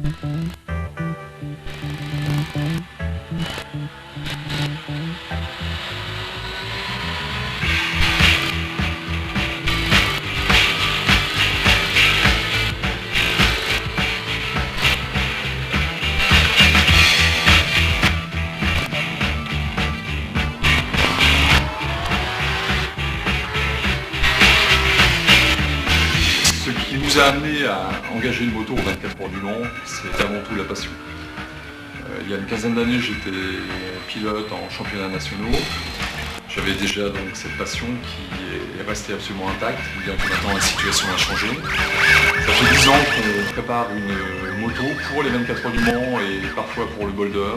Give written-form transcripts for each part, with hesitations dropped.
Ce qui nous a amené à engager une moto aux 24 heures du Mans, c'est avant tout la passion. Il y a une quinzaine d'années, j'étais pilote en championnats nationaux. J'avais déjà donc cette passion qui est restée absolument intacte, bien que maintenant la situation a changé. Ça fait 10 ans qu'on prépare une moto pour les 24 heures du Mans et parfois pour le Boulder.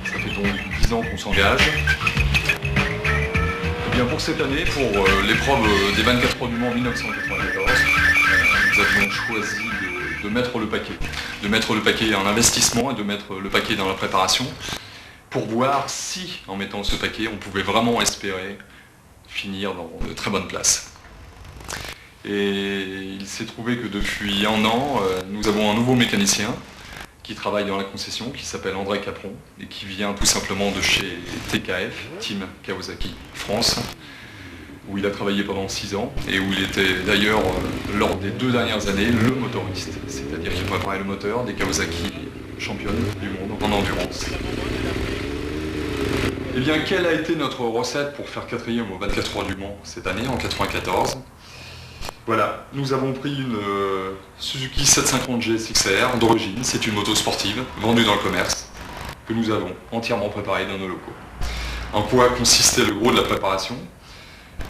Ça fait donc 10 ans qu'on s'engage. Et bien pour cette année, pour l'épreuve des 24 heures du Mans 1994, nous avions choisi de mettre le paquet. De mettre le paquet en investissement et de mettre le paquet dans la préparation pour voir si, en mettant ce paquet, on pouvait vraiment espérer finir dans de très bonnes places. Et il s'est trouvé que depuis un an, nous avons un nouveau mécanicien qui travaille dans la concession, qui s'appelle André Capron, et qui vient tout simplement de chez TKF, Team Kawasaki France, où il a travaillé pendant 6 ans, et où il était d'ailleurs, lors des 2 dernières années, le motoriste, c'est-à-dire qu'il préparait le moteur des Kawasaki championnes du monde en endurance. Eh bien, quelle a été notre recette pour faire 4e aux 24 heures du Mans cette année, en 1994 ? Voilà, nous avons pris une Suzuki 750 GSX-R d'origine, c'est une moto sportive, vendue dans le commerce, que nous avons entièrement préparée dans nos locaux. En quoi consistait le gros de la préparation ?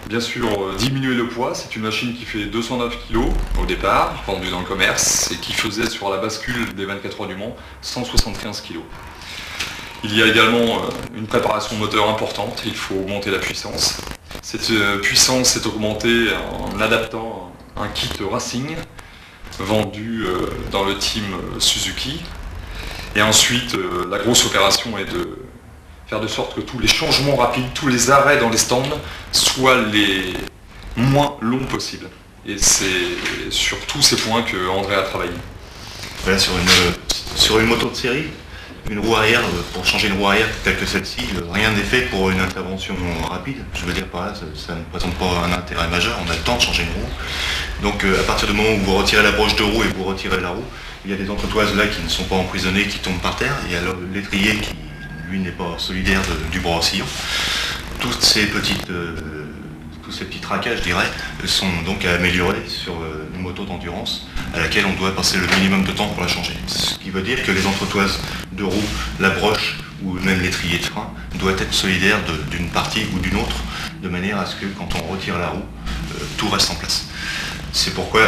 Bien sûr, diminuer le poids, c'est une machine qui fait 209 kg au départ, vendue dans le commerce, et qui faisait sur la bascule des 24 heures du Mans 175 kg. Il y a également une préparation moteur importante, il faut augmenter la puissance. Cette puissance est augmentée en adaptant un kit Racing, vendu dans le team Suzuki. Et ensuite, la grosse opération est de faire de sorte que tous les changements rapides, tous les arrêts dans les stands soient les moins longs possibles. Et c'est sur tous ces points que André a travaillé. Voilà, sur une moto de série, une roue arrière, pour changer une roue arrière telle que celle-ci, rien n'est fait pour une intervention rapide. Je veux dire par là, ça ne présente pas un intérêt majeur, on a le temps de changer une roue. Donc à partir du moment où vous retirez la broche de roue et vous retirez la roue, il y a des entretoises là qui ne sont pas emprisonnées, qui tombent par terre, et alors l'étrier qui lui n'est pas solidaire du bras oscillant. Tous ces petits traquages, je dirais, sont donc à améliorer sur une moto d'endurance à laquelle on doit passer le minimum de temps pour la changer. Ce qui veut dire que les entretoises de roue, la broche ou même l'étrier de frein doit être solidaire d'une partie ou d'une autre, de manière à ce que quand on retire la roue, tout reste en place. C'est pourquoi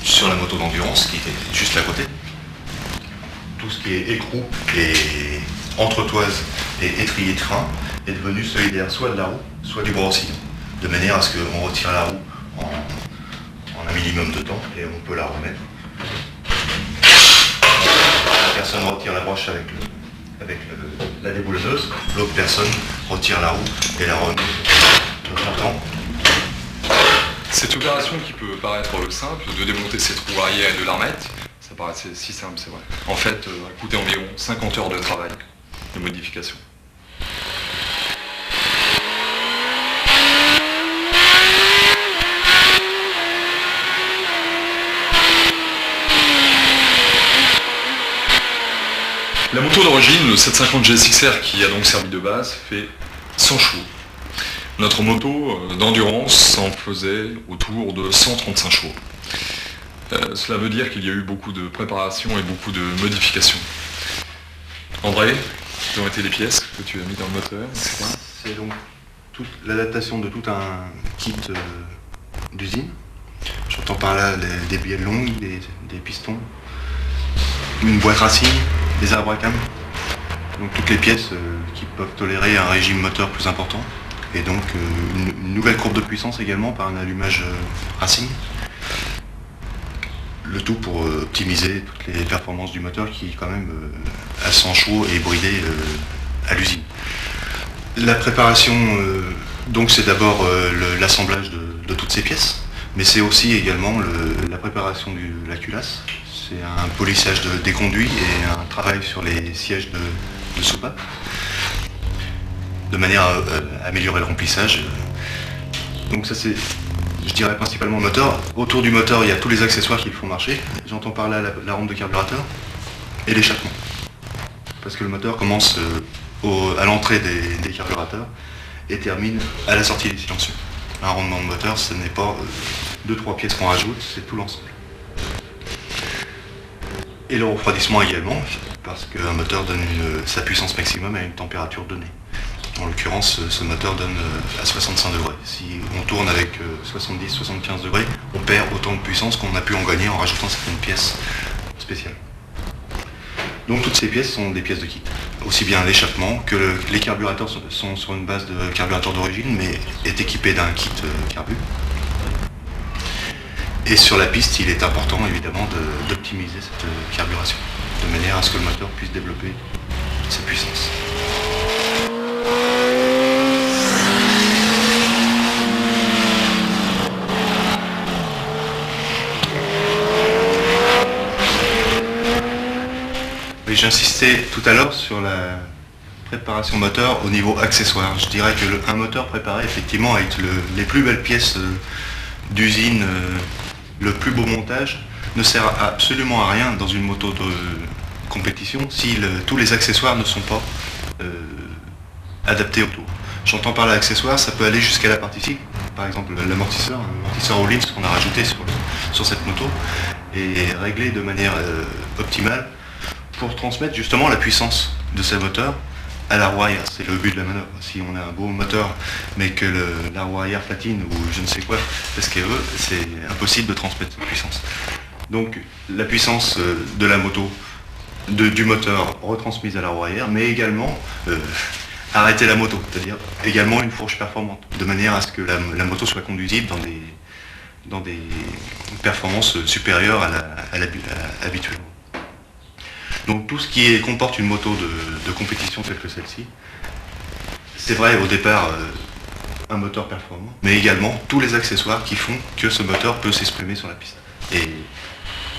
sur la moto d'endurance qui était juste à côté, tout ce qui est écrou et entretoise et étrier de frein est devenu solidaire soit de la roue, soit du bras oscillant, de manière à ce qu'on retire la roue en un minimum de temps et on peut la remettre. La personne retire la broche avec la déboulonneuse, l'autre personne retire la roue et la remet de longtemps. Cette opération qui peut paraître simple, de démonter cette roue arrière et de la remettre, ça paraît si simple, c'est vrai. En fait, a coûté environ 50 heures de travail, de modification. La moto d'origine, le 750 GSX-R, qui a donc servi de base, fait 100 chevaux. Notre moto d'endurance en faisait autour de 135 chevaux. Cela veut dire qu'il y a eu beaucoup de préparation et beaucoup de modifications. André, quelles ont été les pièces que tu as mis dans le moteur, etc. C'est donc toute l'adaptation de tout un kit d'usine. J'entends par là des bielles longues, des pistons, une boîte Racing, des arbres à cam. Donc toutes les pièces qui peuvent tolérer un régime moteur plus important. Et donc une nouvelle courbe de puissance également par un allumage Racing. Le tout pour optimiser toutes les performances du moteur qui quand même à 100 chevaux est bridé à l'usine. La préparation, donc c'est d'abord l'assemblage de toutes ces pièces, mais c'est aussi également la préparation de la culasse c'est un polissage des conduits et un travail sur les sièges de soupape, de manière à améliorer le remplissage. Donc ça c'est, je dirais, principalement le moteur. Autour du moteur, il y a tous les accessoires qui le font marcher. J'entends par là la rampe de carburateur et l'échappement. Parce que le moteur commence à l'entrée des carburateurs et termine à la sortie des silencieux. Un rendement de moteur, ce n'est pas 2-3 pièces qu'on rajoute, c'est tout l'ensemble. Et le refroidissement également, parce qu'un moteur donne sa puissance maximum à une température donnée. En l'occurrence, ce moteur donne à 65 degrés. Si on tourne avec 70-75 degrés, on perd autant de puissance qu'on a pu en gagner en rajoutant certaines pièces spéciales. Donc toutes ces pièces sont des pièces de kit. Aussi bien l'échappement que les carburateurs sont sur une base de carburateur d'origine, mais est équipé d'un kit carbu. Et sur la piste, il est important évidemment d'optimiser cette carburation, de manière à ce que le moteur puisse développer sa puissance. Oui, j'insistais tout à l'heure sur la préparation moteur au niveau accessoire. Je dirais que un moteur préparé effectivement avec les plus belles pièces d'usine, le plus beau montage, ne sert absolument à rien dans une moto de compétition si tous les accessoires ne sont pas adaptés autour. J'entends par l'accessoire, ça peut aller jusqu'à la partie cycle, par exemple l'amortisseur all-in, ce qu'on a rajouté sur cette moto, est réglé de manière optimale pour transmettre justement la puissance de ce moteur à la roue arrière. C'est le but de la manœuvre. Si on a un beau moteur mais que la roue arrière platine ou je ne sais quoi fait ce qu'elle veut, c'est impossible de transmettre cette puissance. Donc la puissance de la moto, du moteur retransmise à la roue arrière, mais également arrêter la moto, c'est-à-dire également une fourche performante, de manière à ce que la moto soit conduisible dans des performances supérieures à l'habituellement. Donc tout ce qui comporte une moto de compétition telle que celle-ci, c'est vrai au départ un moteur performant, mais également tous les accessoires qui font que ce moteur peut s'exprimer sur la piste et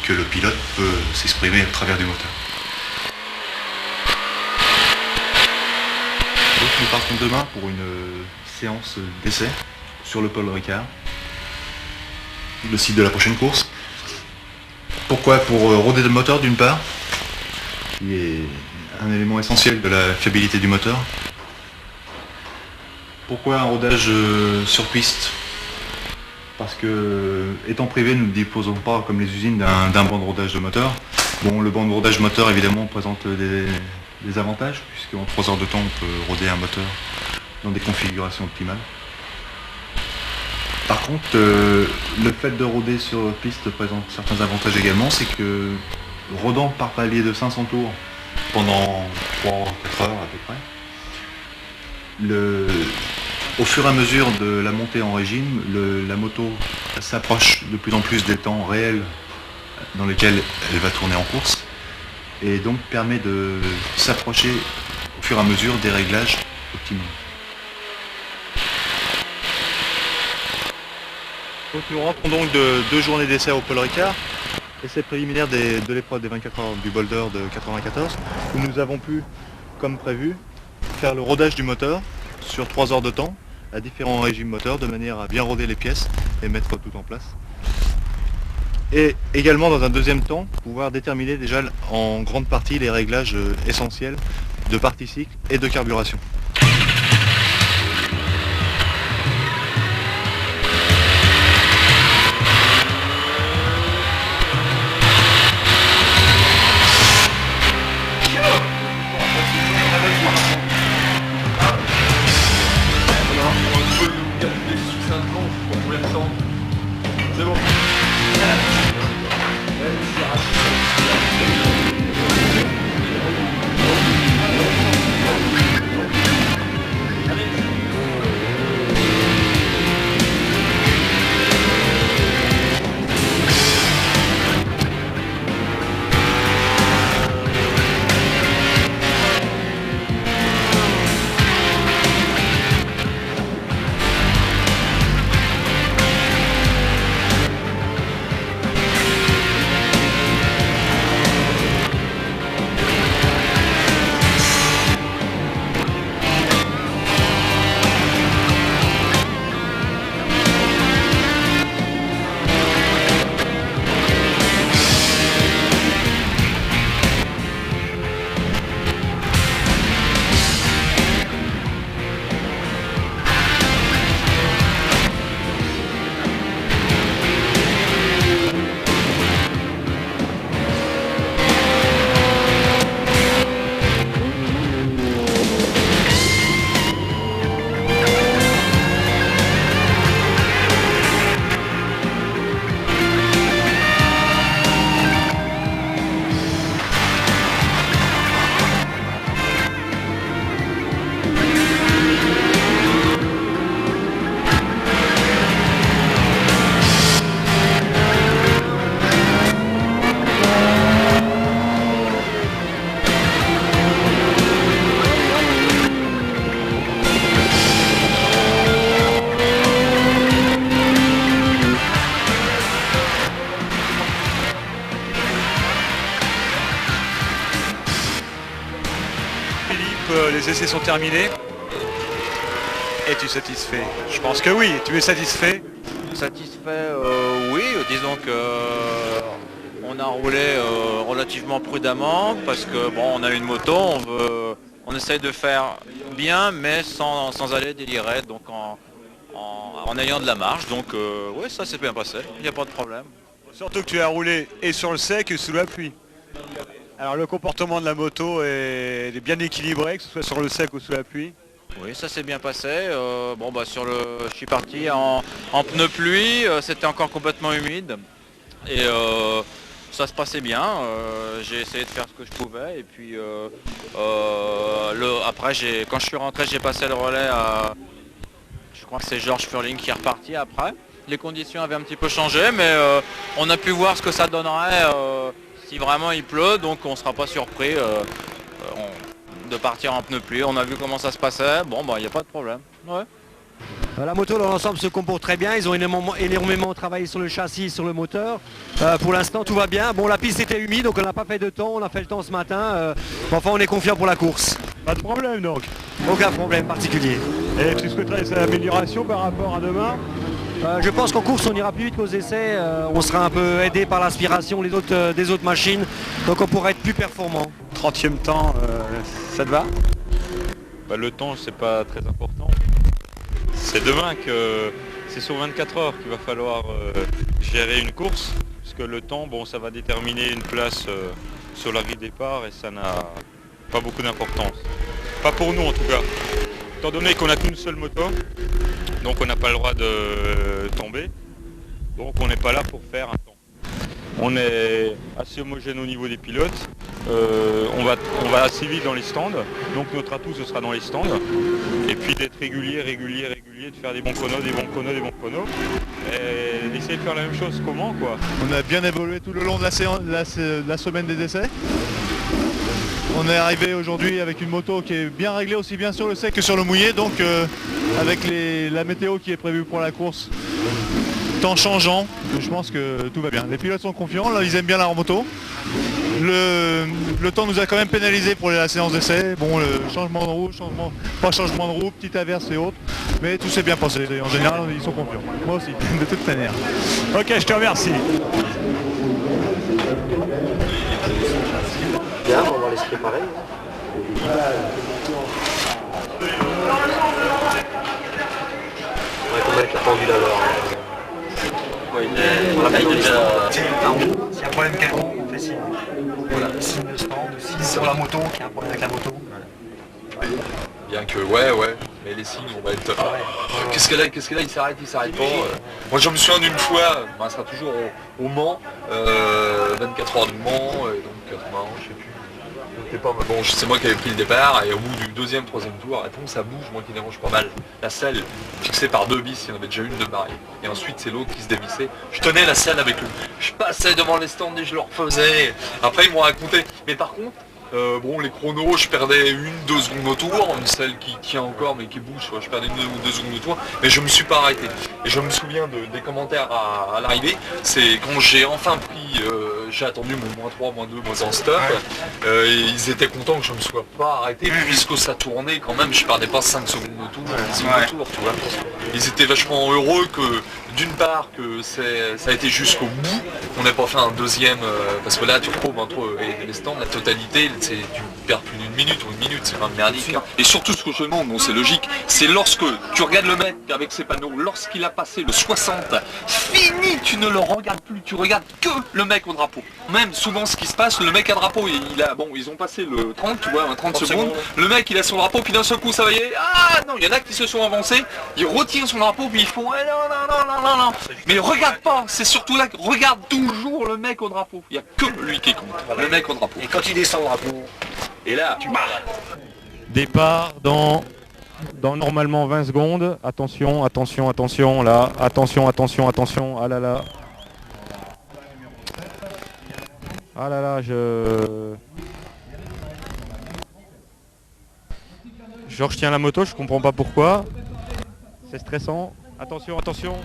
que le pilote peut s'exprimer à travers du moteur. Donc nous partons demain pour une séance d'essai sur le Paul Ricard, le site de la prochaine course. Pourquoi? Pour roder le moteur d'une part, qui est un élément essentiel de la fiabilité du moteur. Pourquoi un rodage sur piste? Parce que, étant privé, nous ne disposons pas, comme les usines, d'un banc de rodage de moteur. Bon, le banc de rodage moteur, évidemment, présente des avantages, puisqu'en 3 heures de temps, on peut roder un moteur dans des configurations optimales. Par contre, le fait de roder sur piste présente certains avantages également, c'est que rodant par palier de 500 tours pendant 3-4 heures à peu près, au fur et à mesure de la montée en régime, la moto s'approche de plus en plus des temps réels dans lesquels elle va tourner en course et donc permet de s'approcher au fur et à mesure des réglages optimaux. Donc nous rentrons donc de 2 journées d'essai au Paul Ricard. Essai préliminaire de l'épreuve des 24 heures du Boulder de 94, où nous avons pu, comme prévu, faire le rodage du moteur sur 3 heures de temps, à différents régimes moteurs, de manière à bien roder les pièces et mettre tout en place. Et également, dans un deuxième temps, pouvoir déterminer déjà en grande partie les réglages essentiels de partie cycle et de carburation. C'est bon. que les essais sont terminés. Es-tu satisfait? Je pense que oui. Tu es satisfait? Satisfait, oui. Disons que on a roulé relativement prudemment parce que bon, on a une moto, on essaye de faire bien, mais sans aller délirer, donc en ayant de la marge. Donc oui, ça s'est bien passé. Il n'y a pas de problème. Surtout que tu as roulé et sur le sec et sous la pluie. Alors le comportement de la moto est bien équilibré, que ce soit sur le sec ou sous la pluie. Oui, ça s'est bien passé. Bon, bah, je suis parti en pneu pluie, c'était encore complètement humide. Et ça se passait bien. J'ai essayé de faire ce que je pouvais. Et puis après, quand je suis rentré, j'ai passé le relais à... Je crois que c'est Georges Furling qui est reparti après. Les conditions avaient un petit peu changé, mais on a pu voir ce que ça donnerait si vraiment il pleut. Donc on ne sera pas surpris de partir en pneu pluie. On a vu comment ça se passait. Bon, bah, il n'y a pas de problème. Ouais. La moto dans l'ensemble se comporte très bien, ils ont énormément travaillé sur le châssis, sur le moteur. Pour l'instant tout va bien. Bon, la piste était humide donc on n'a pas fait de temps, on a fait le temps ce matin. Enfin on est confiant pour la course. Pas de problème donc. Aucun problème particulier. Et tu souhaiterais des améliorations par rapport à demain? Je pense qu'en course on ira plus vite qu'aux essais, on sera un peu aidé par l'aspiration des autres machines, donc on pourra être plus performant. 30e temps, ça te va? Bah, le temps c'est pas très important. C'est demain que c'est sur 24 heures qu'il va falloir gérer une course, puisque le temps, bon, ça va déterminer une place sur la grille de départ et ça n'a pas beaucoup d'importance. Pas pour nous en tout cas. Étant donné qu'on n'a qu'une seule moto, donc on n'a pas le droit de tomber, donc on n'est pas là pour faire un temps. On est assez homogène au niveau des pilotes, on va assez vite dans les stands, donc notre atout ce sera dans les stands, et puis d'être régulier, de faire des bons chronos, et d'essayer de faire la même chose comment quoi. On a bien évolué tout le long de la semaine des essais. On est arrivé aujourd'hui avec une moto qui est bien réglée aussi bien sur le sec que sur le mouillé, donc avec la météo qui est prévue pour la course, temps changeant, je pense que tout va bien. Les pilotes sont confiants, là ils aiment bien la moto. Le temps nous a quand même pénalisé pour la séance d'essai. Bon, le changement de roue, pas changement de roue, petite averse et autres, mais tout s'est bien passé. En général, ils sont confiants. Moi aussi, de toute manière. Ok, je te remercie. Bien, on va avoir l'esprit pareil. Comment être la pendule alors? S'il y a un problème quelconque, on fait signe. Voilà, signe de stand, signe sur la moto, qu'il y a un problème avec la moto. Bien que, ouais, mais les signes, on va être... Qu'est-ce que là, il s'arrête pas. Moi, je me souviens d'une fois, on sera toujours au Mans, 24 heures du Mans, donc 80 ans, je sais plus. Bon, c'est moi qui avais pris le départ, et au bout du deuxième, troisième tour, attends, ça bouge, moi qui dérange pas mal. La selle, fixée par deux vis, il y en avait déjà une de barrée. Et ensuite, c'est l'autre qui se dévissait. Je tenais la selle avec eux. Je passais devant les stands et je leur faisais. Après, ils m'ont raconté. Mais par contre, bon, les chronos, je perdais 1-2 secondes au tour, une selle qui tient encore mais qui bouge, je perdais 1 ou 2 secondes au tour, mais je me suis pas arrêté. Et je me souviens des commentaires à l'arrivée, c'est quand j'ai enfin pris, j'ai attendu mon -3, -2, -1 stop, et ils étaient contents que je me sois pas arrêté, puisque ça tournait quand même, je perdais pas 5 secondes au tour, 10 secondes au tour, tu vois. Ils étaient vachement heureux que, d'une part, que ça a été jusqu'au bout, on n'ait pas fait un deuxième, parce que là tu retrouves entre les stands, la totalité, tu perds plus d'une minute ou une minute, c'est quand même merdique. Et surtout ce que je demande, bon c'est logique, c'est lorsque tu regardes le mec avec ses panneaux, lorsqu'il a passé le 60, fini, tu ne le regardes plus, tu regardes que le mec au drapeau. Même souvent ce qui se passe, le mec à drapeau, ils ont passé le 30, tu vois, 30 secondes, le mec il a son drapeau, puis d'un seul coup ça va y aller, ah non, il y en a qui se sont avancés, ils retirent son drapeau, puis ils font, eh, non. Mais regarde pas, c'est surtout là, regarde toujours le mec au drapeau, il n'y a que lui qui compte, le mec au drapeau. Et quand il descend le drapeau, et là, tu marres. Départ dans normalement 20 secondes. Attention là. Attention. Ah là là. Ah là là, je retiens la moto, je comprends pas pourquoi. C'est stressant. Attention.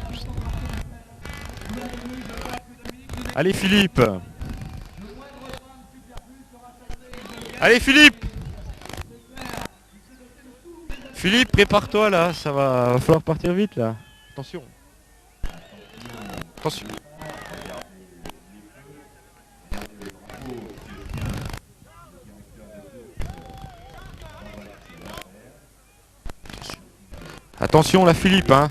Allez Philippe. Philippe, prépare-toi là, va falloir partir vite là. Attention. Attention. Attention là Philippe, hein.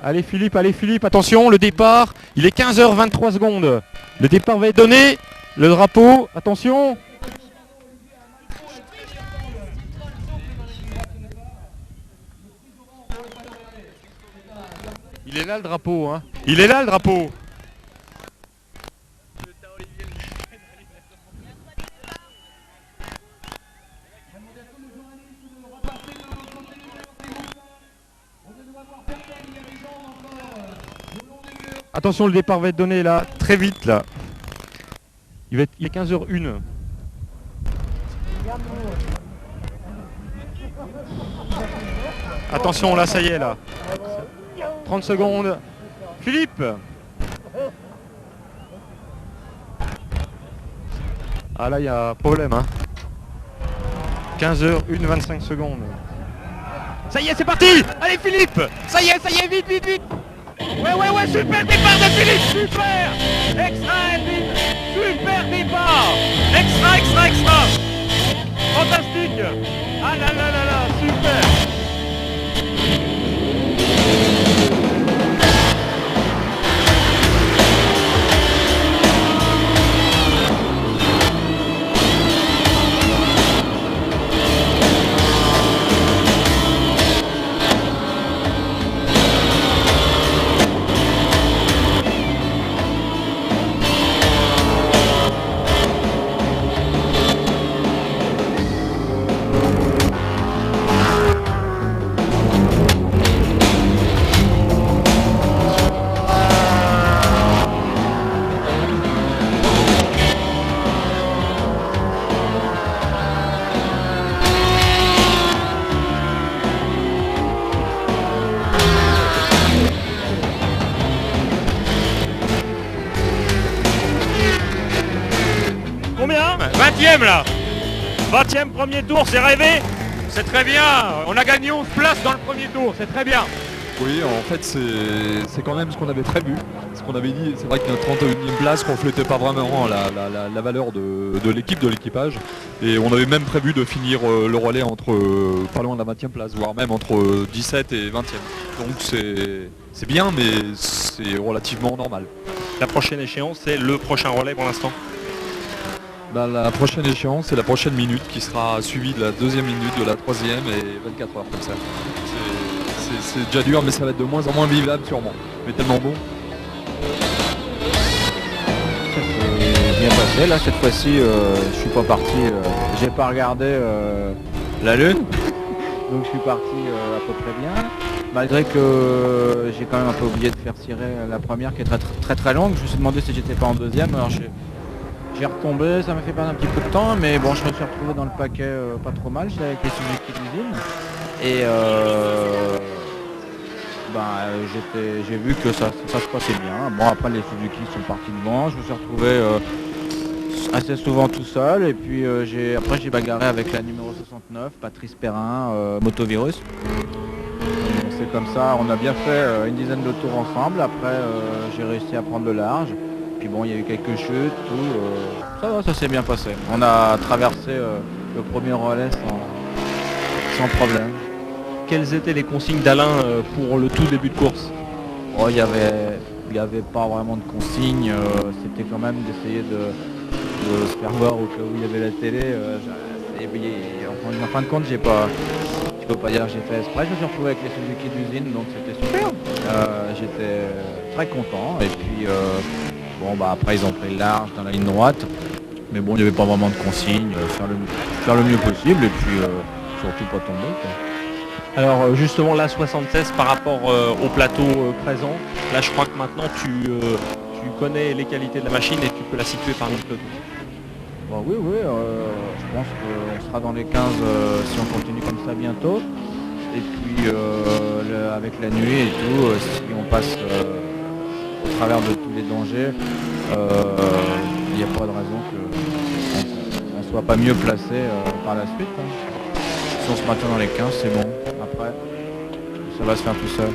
Allez Philippe, attention, le départ, il est 15h23 secondes. Le départ va être donné, le drapeau, attention. Il est là le drapeau, hein. Il est là le drapeau. Attention, le départ va être donné là, très vite là. Il est 15h01. Attention là, ça y est là. 30 secondes. Philippe. Ah là, il y a problème, hein. 15h01, 25 secondes. Ça y est, c'est parti. Allez Philippe. Ça y est, vite. Ouais, super départ de Philippe, super. Extra, super départ. Extra. Fantastique. Ah là, super. Combien 20e là. 20e premier tour, c'est rêvé. C'est très bien. On a gagné 11 places dans le premier tour, c'est très bien. Oui, en fait, c'est quand même ce qu'on avait prévu. Ce qu'on avait dit, c'est vrai que notre 31e place ne reflétait pas vraiment la valeur de l'équipe, de l'équipage. Et on avait même prévu de finir le relais entre pas loin de la 20e place, voire même entre 17 et 20e. Donc c'est bien, mais c'est relativement normal. La prochaine échéance, c'est le prochain relais pour l'instant. La prochaine échéance, c'est la prochaine minute qui sera suivie de la deuxième minute, de la troisième et 24 heures comme ça. C'est déjà dur, mais ça va être de moins en moins vivable sûrement. Mais tellement beau. Ça s'est bien passé. Là, cette fois-ci, je suis pas parti. J'ai pas regardé la lune, donc je suis parti à peu près bien. Malgré que j'ai quand même un peu oublié de faire tirer la première, qui est très longue. Je me suis demandé si j'étais pas en deuxième. Alors j'ai retombé, ça m'a fait perdre un petit peu de temps, mais bon, je me suis retrouvé dans le paquet pas trop mal. J'étais avec les Suzuki d'usine et j'ai vu que ça se passait bien. Bon, après les Suzuki sont partis devant, je me suis retrouvé assez souvent tout seul, et puis après j'ai bagarré avec la numéro 69, Patrice Perrin, Motovirus. Donc, c'est comme ça, on a bien fait une dizaine de tours ensemble. Après j'ai réussi à prendre le large. Puis bon, il y a eu quelques chutes, tout. Ça s'est bien passé. On a traversé le premier relais sans problème. Quelles étaient les consignes d'Alain pour le tout début de course? Il y avait pas vraiment de consignes. C'était quand même d'essayer de se faire voir au cas où il y avait la télé. En fin de compte, je peux pas dire que j'ai fait exprès. Je me suis retrouvé avec les Suzuki d'usine, donc c'était super. J'étais très content. Et puis après ils ont pris le large dans la ligne droite, mais bon, il n'y avait pas vraiment de consignes, faire le mieux possible, et puis surtout pas tomber, quoi. Alors justement là, 76 par rapport au plateau présent, là je crois que maintenant tu connais les qualités de la machine et tu peux la situer parmi le peloton. Oui, je pense qu'on sera dans les 15 si on continue comme ça bientôt, et puis avec la nuit et tout, si on passe au travers de tous les dangers, il n'y a pas de raison qu'on ne soit pas mieux placé par la suite, hein. position ce matin dans les 15, c'est bon. Après, ça va se faire tout seul.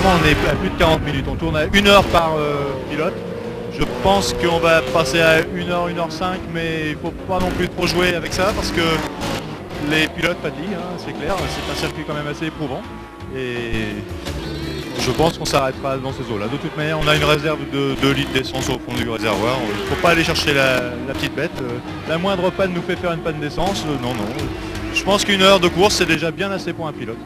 On est à plus de 40 minutes, on tourne à 1 heure par pilote. Je pense qu'on va passer à 1 heure, 1 heure 5, mais il faut pas non plus trop jouer avec ça parce que les pilotes fatiguent, hein, c'est clair, c'est un circuit quand même assez éprouvant. Et je pense qu'on s'arrêtera dans ces eaux-là. De toute manière, on a une réserve de 2 litres d'essence au fond du réservoir. Il ne faut pas aller chercher la petite bête. La moindre panne nous fait faire une panne d'essence. Non. Je pense qu'une heure de course, c'est déjà bien assez pour un pilote.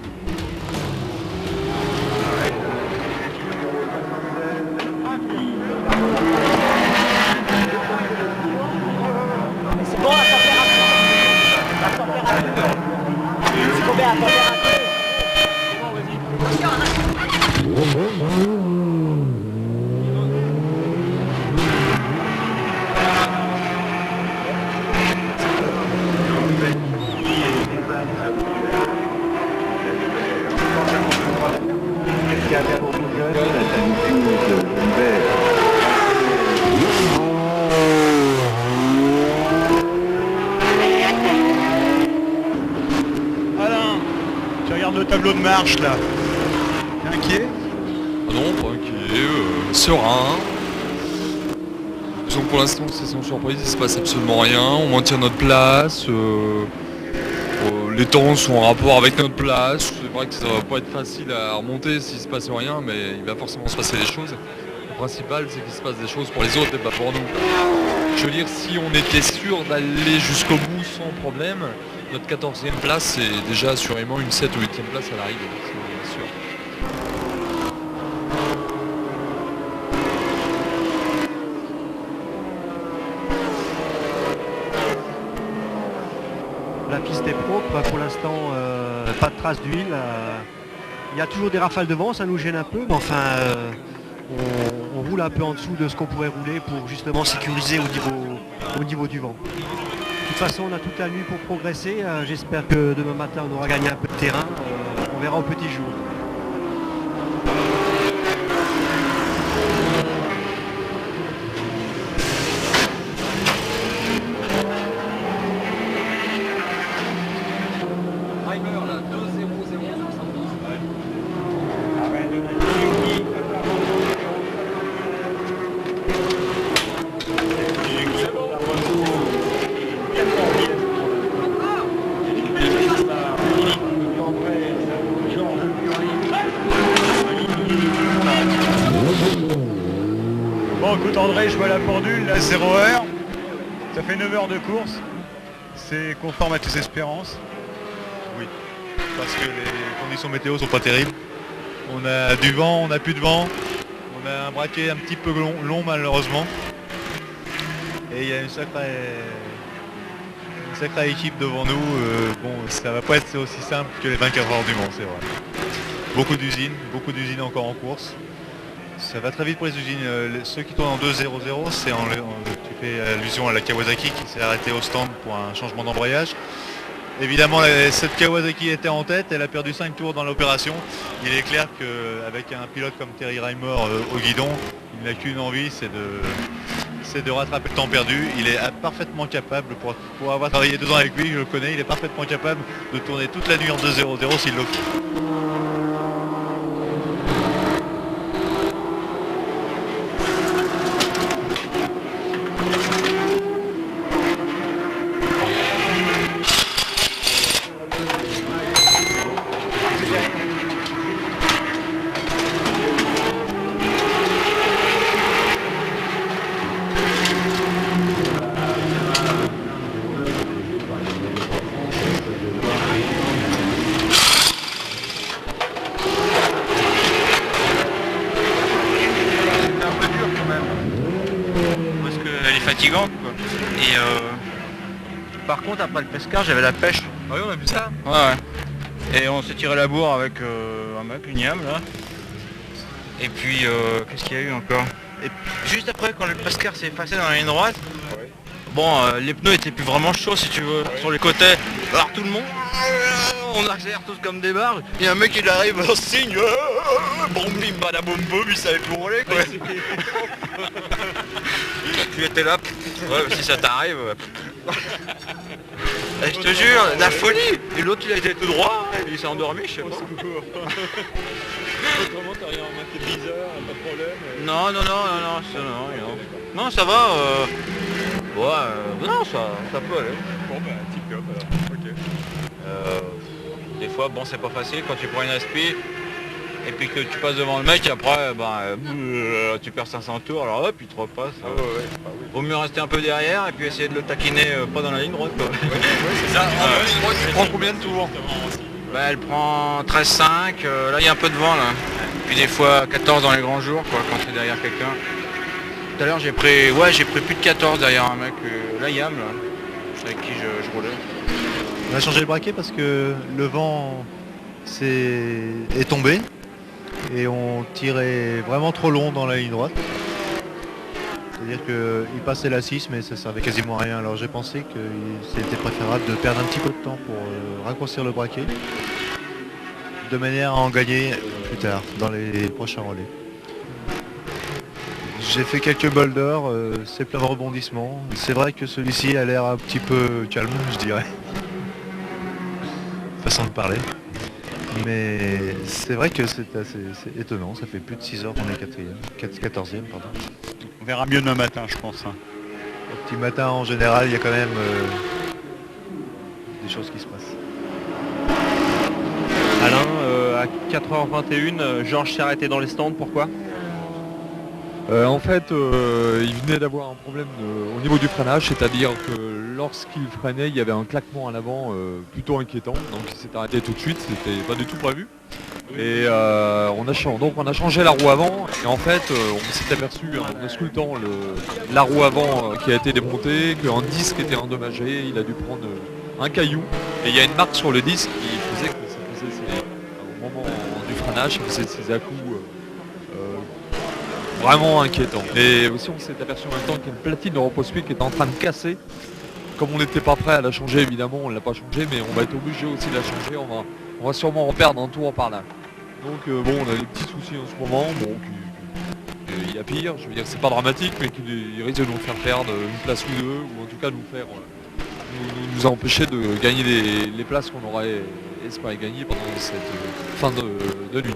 Le tableau de marche là. T'es inquiet? Ah non, pas inquiet, serein. Disons que pour l'instant c'est sans surprise, il se passe absolument rien, on maintient notre place, les temps sont en rapport avec notre place, c'est vrai que ça va pas être facile à remonter s'il se passe rien, mais il va forcément se passer des choses. Le principal c'est qu'il se passe des choses pour les autres et pas pour nous. Je veux dire, si on était sûr d'aller jusqu'au bout sans problème, notre 14e place, c'est déjà assurément une 7 ou 8e place à l'arrivée, c'est sûr. La piste est propre, pour l'instant pas de traces d'huile. Il y a toujours des rafales de vent, ça nous gêne un peu, mais enfin on roule un peu en dessous de ce qu'on pourrait rouler pour justement sécuriser au niveau du vent. De toute façon, on a toute la nuit pour progresser. J'espère que demain matin, on aura gagné un peu de terrain. On verra au petit jour. Bon, écoute André, je vois la pendule, là 0 heure. Ça fait 9 heures de course. C'est conforme à tes espérances? Oui, parce que les conditions météo sont pas terribles. On a du vent, on n'a plus de vent. On a un braquet un petit peu long malheureusement. Et il y a une sacrée équipe devant nous. Bon, ça va pas être aussi simple que les 24 heures du Mans, c'est vrai. Beaucoup d'usines encore en course. Ça va très vite pour les usines. Ceux qui tournent en 2.00, c'est tu fais allusion à la Kawasaki qui s'est arrêtée au stand pour un changement d'embrayage. Évidemment, cette Kawasaki était en tête, elle a perdu 5 tours dans l'opération. Il est clair qu'avec un pilote comme Terry Reimer au guidon, il n'a qu'une envie, c'est de rattraper le temps perdu. Il est parfaitement capable, pour avoir travaillé 2 ans avec lui, je le connais, il est parfaitement capable de tourner toute la nuit en 2.00 s'il le faut. Fatigante quoi. Et par contre après le pescar j'avais la pêche. Ah oui, on a vu ça. Ouais. Et on s'est tiré la bourre avec un mec, une yam là. Et puis qu'est-ce qu'il y a eu encore? Et juste après, quand le Prescar s'est effacé dans la ligne droite, bon, les pneus étaient plus vraiment chauds si tu veux, sur les côtés. Alors tout le monde, on accélère tous comme des barges. Il y a un mec qui arrive en signe, bon bim badaboum boum, il savait plus rouler quoi. Tu étais là, ouais, si ça t'arrive. Et je te jure, la folie. Et l'autre il a été tout droit, il s'est endormi, je sais pas. Autrement, t'as rien remarqué de bizarre, pas de problème. Non, ça va. Non, ça peut aller. Bon, bah, tip top alors. Ok. Des fois, bon, c'est pas facile quand tu prends une aspi et puis que tu passes devant le mec, après, tu perds 500 tours, alors hop, il te repasse. Vaut mieux rester un peu derrière et puis essayer de le taquiner pas dans la ligne droite. Quoi. C'est ça, tu prends combien de tours? Bah, elle prend 13,5, là il y a un peu de vent là. Puis des fois 14 dans les grands jours quoi, quand c'est derrière quelqu'un. Tout à l'heure j'ai pris plus de 14 derrière un mec, là Yam là, avec qui je roulais. On a changé le braquet parce que le vent est tombé et on tirait vraiment trop long dans la ligne droite. C'est-à-dire qu'il passait la 6 mais ça servait quasiment à rien. Alors j'ai pensé que c'était préférable de perdre un petit peu de temps pour raccourcir le braquet de manière à en gagner plus tard dans les prochains relais. J'ai fait quelques boulders, c'est plein de rebondissements. C'est vrai que celui-ci a l'air un petit peu calme, je dirais. Façon de parler. Mais c'est vrai que c'est étonnant, ça fait plus de 6 heures qu'on est 14e. Pardon. On verra mieux demain matin, je pense. Au petit matin, en général, il y a quand même des choses qui se passent. Alain, à 4h21, Georges s'est arrêté dans les stands, pourquoi? En fait, il venait d'avoir un problème au niveau du freinage, c'est-à-dire que lorsqu'il freinait, il y avait un claquement à l'avant plutôt inquiétant, donc il s'est arrêté tout de suite, c'était pas du tout prévu. Et on a changé la roue avant, et en fait, on s'est aperçu en auscultant la roue avant qui a été démontée, qu'un disque était endommagé, il a dû prendre un caillou, et il y a une marque sur le disque qui faisait que ça faisait au moment du freinage, ça faisait ces à-coups vraiment inquiétant. Et aussi on s'est aperçu en même temps qu'il y a une platine de repose-pied qui était en train de casser. Comme on n'était pas prêt à la changer, évidemment on ne l'a pas changée, mais on va être obligé aussi de la changer, on va sûrement en perdre un tour par là. Donc bon, on a des petits soucis en ce moment, bon, il y a pire, je veux dire c'est pas dramatique, mais qui risque de nous faire perdre une place ou deux, ou en tout cas nous empêcher de gagner les places qu'on aurait espéré gagner pendant cette fin de nuit.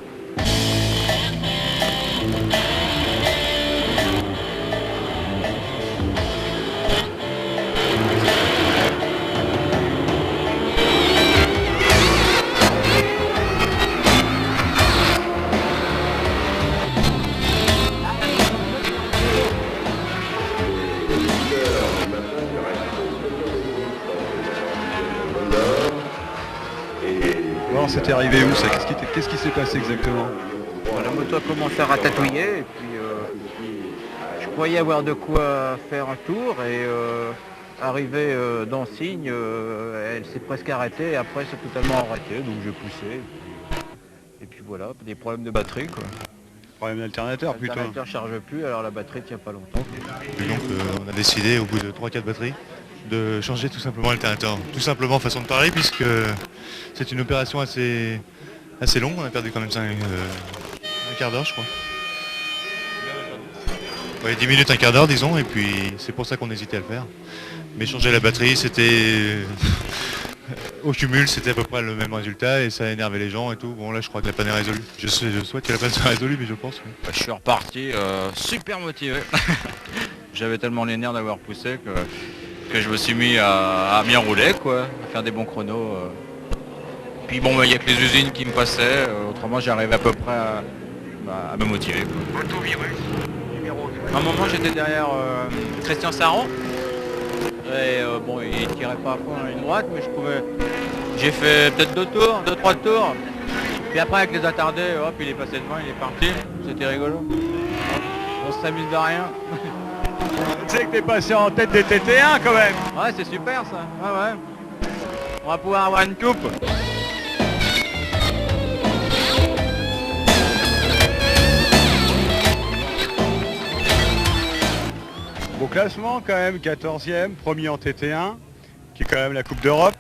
Alors c'était arrivé où ça? Qu'est-ce qui s'est passé exactement? La moto a commencé à ratatouiller et puis je croyais avoir de quoi faire un tour et arrivé dans Signe, elle s'est presque arrêtée et après c'est totalement arrêté, donc j'ai poussé et puis voilà, des problèmes de batterie quoi. Problème d'alternateur plutôt. L'alternateur charge plus, alors la batterie tient pas longtemps. Et donc on a décidé au bout de 3-4 batteries de changer tout simplement l'alternateur. Tout simplement façon de parler puisque c'est une opération assez longue, on a perdu quand même un quart d'heure je crois. Ouais, 10 minutes, un quart d'heure disons, et puis c'est pour ça qu'on hésitait à le faire. Mais changer la batterie c'était... Au cumul c'était à peu près le même résultat et ça a énervé les gens et tout. Bon là je crois que la panne est résolue. Je souhaite que la panne soit résolue mais je pense oui. Je suis reparti super motivé. J'avais tellement les nerfs d'avoir poussé que je me suis mis à bien rouler quoi, à faire des bons chronos. Puis bon il n'y a que les usines qui me passaient, autrement j'arrivais à peu près à me motiver. À un moment j'étais derrière Christian Saron et bon il tirait pas à fond dans la ligne droite mais j'ai fait peut-être 2-3 tours. Puis après avec les attardés, hop il est passé devant, il est parti, c'était rigolo. On s'amuse de rien. Tu sais que t'es passé en tête des TT1 quand même. Ouais c'est super ça, ouais. On va pouvoir avoir une coupe. classement quand même, 14e, premier en TT1, qui est quand même la Coupe d'Europe,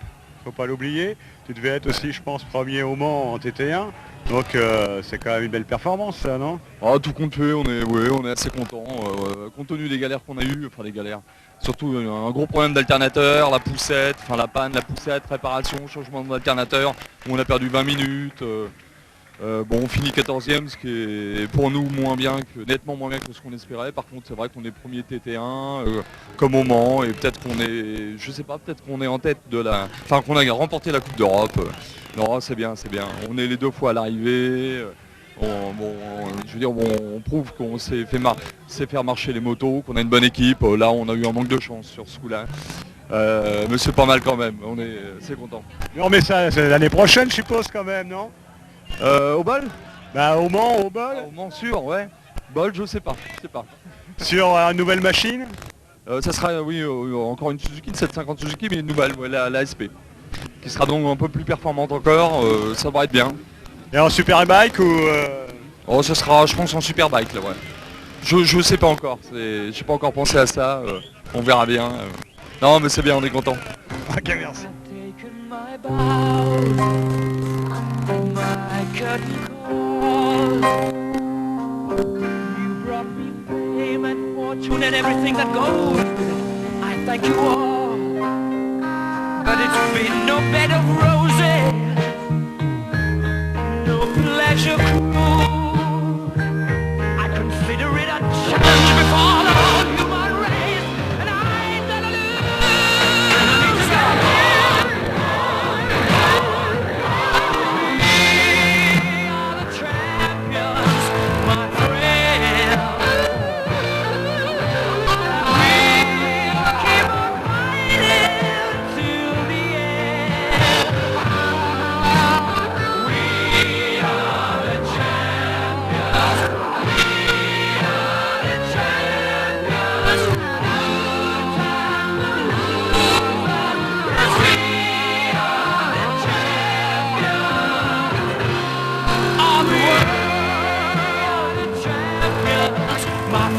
faut pas l'oublier. Tu devais être aussi, je pense, premier au Mans en TT1. Donc c'est quand même une belle performance ça, non? Ah, tout compte fait, on est assez content, compte tenu des galères qu'on a eues, enfin des galères. Surtout un gros problème d'alternateur, la poussette, enfin la panne, la poussette, réparation, changement d'alternateur, où on a perdu 20 minutes. Bon, on finit 14e, ce qui est pour nous nettement moins bien que ce qu'on espérait. Par contre, c'est vrai qu'on est premier TT1, comme au Mans, et peut-être qu'on est, je sais pas, peut-être qu'on est en tête de la, enfin qu'on a remporté la Coupe d'Europe. Non, c'est bien, c'est bien. On est les 2 fois à l'arrivée. Je veux dire, on prouve qu'on sait faire marcher les motos, qu'on a une bonne équipe. Là, on a eu un manque de chance sur ce coup-là. Mais c'est pas mal quand même. C'est content. Non, mais ça, c'est l'année prochaine, je suppose quand même, non? Au bol? Bah au Mans, au bol. Au Mans sûr, ouais. Bol, je sais pas. Sur une nouvelle machine? Ça sera, oui, encore une Suzuki, une 750 Suzuki, mais une nouvelle, ouais, la SP. Qui sera donc un peu plus performante encore, ça va être bien. Et en Superbike ou Oh, ce sera, je pense, en Superbike, là, ouais. Je sais pas encore, j'ai pas encore pensé à ça, on verra bien. Non, mais c'est bien, on est content. Ok, merci. My curtain call. You brought me fame and fortune and everything that goes with it. I thank you all, but it's been no bed of roses, no pleasure cruel. I consider it a challenge before the whole human race, and I ain't gonna lose. My